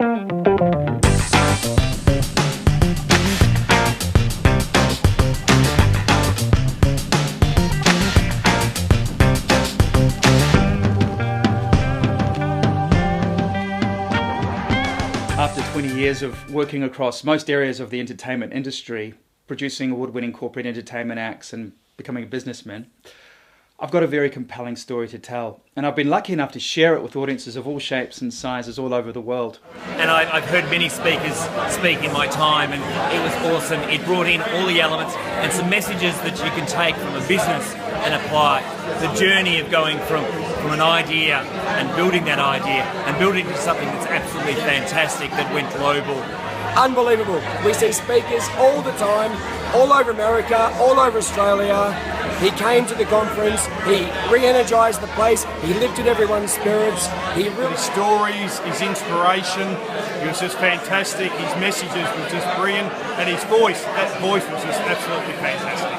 After 20 years of working across most areas of the entertainment industry, producing award-winning corporate entertainment acts and becoming a businessman, I've got a very compelling story to tell, and I've been lucky enough to share it with audiences of all shapes and sizes all over the world. And I've heard many speakers speak in my time, and it was awesome. It brought in all the elements and some messages that you can take from a business and apply. The journey of going from an idea and building that idea and building it into something that's absolutely fantastic that went global. Unbelievable. We see speakers all the time, all over America, all over Australia. He came to the conference, he re-energised the place, he lifted everyone's spirits. His stories, his inspiration, it was just fantastic. His messages were just brilliant, and his voice, that voice was just absolutely fantastic.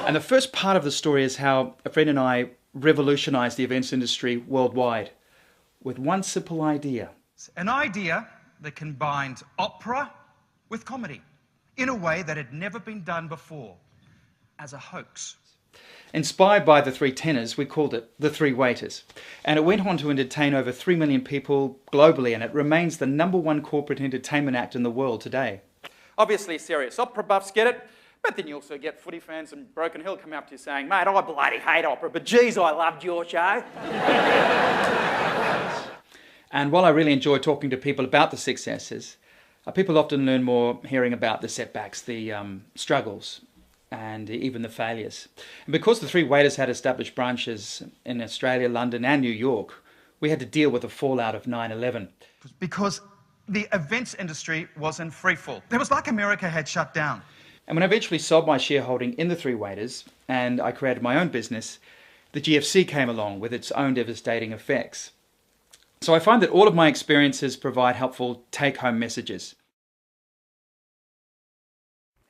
And the first part of the story is how a friend and I revolutionised the events industry worldwide with one simple idea. An idea that combined opera with comedy in a way that had never been done before, as a hoax. Inspired by the three tenors, we called it the Three Waiters, and it went on to entertain over 3 million people globally, and it remains the #1 corporate entertainment act in the world today. Obviously serious opera buffs get it, but then you also get footy fans in Broken Hill come up to you saying, "Mate, I bloody hate opera, but geez, I loved your show." And while I really enjoy talking to people about the successes, people often learn more hearing about the setbacks, the struggles, and even the failures. And because the Three Waiters had established branches in Australia, London and New York, we had to deal with the fallout of 9/11. Because the events industry was in freefall. It was like America had shut down. And when I eventually sold my shareholding in the Three Waiters and I created my own business, the GFC came along with its own devastating effects. So I find that all of my experiences provide helpful take-home messages.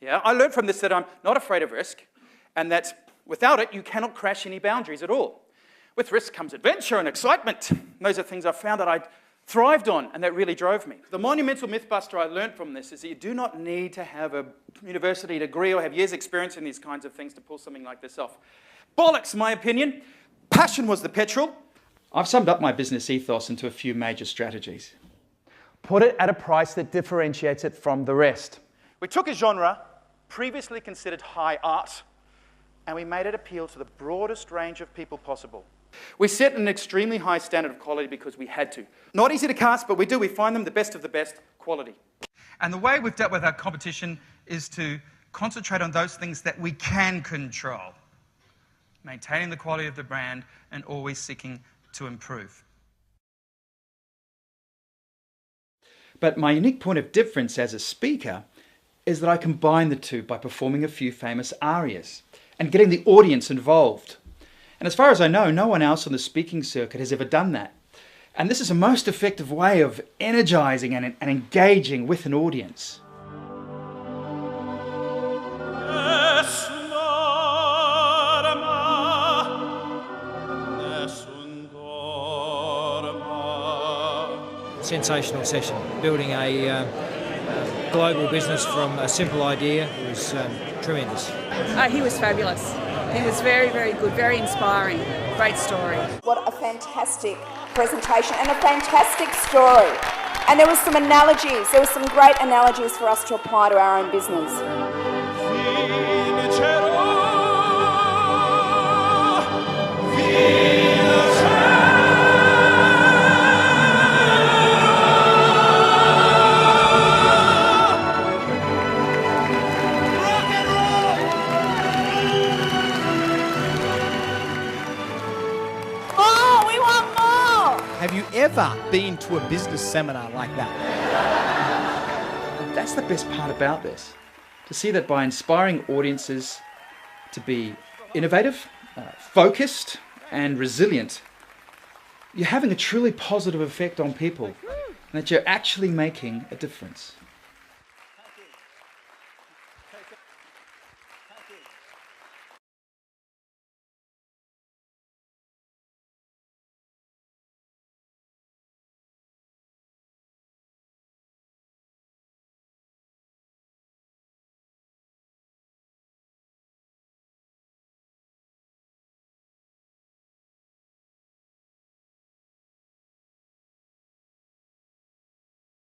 Yeah, I learned from this that I'm not afraid of risk, and that without it, you cannot crash any boundaries at all. With risk comes adventure and excitement. And those are things I found that I thrived on, and that really drove me. The monumental mythbuster I learned from this is that you do not need to have a university degree or have years' experience in these kinds of things to pull something like this off. Bollocks, my opinion. Passion was the petrol. I've summed up my business ethos into a few major strategies. Put it at a price that differentiates it from the rest. We took a genre previously considered high art, and we made it appeal to the broadest range of people possible. We set an extremely high standard of quality because we had to. Not easy to cast, but we do. We find them the best of the best quality. And the way we've dealt with our competition is to concentrate on those things that we can control, maintaining the quality of the brand and always seeking to improve. But my unique point of difference as a speaker is that I combine the two by performing a few famous arias and getting the audience involved. And as far as I know, no one else on the speaking circuit has ever done that. And this is a most effective way of energizing and engaging with an audience. Sensational session. Building a global business from a simple idea was tremendous. He was fabulous. He was very, very good, very inspiring. Great story. What a fantastic presentation and a fantastic story. And there was some analogies. There were some great analogies for us to apply to our own business. Have you ever been to a business seminar like that? That's the best part about this. To see that by inspiring audiences to be innovative, focused and resilient, you're having a truly positive effect on people and that you're actually making a difference.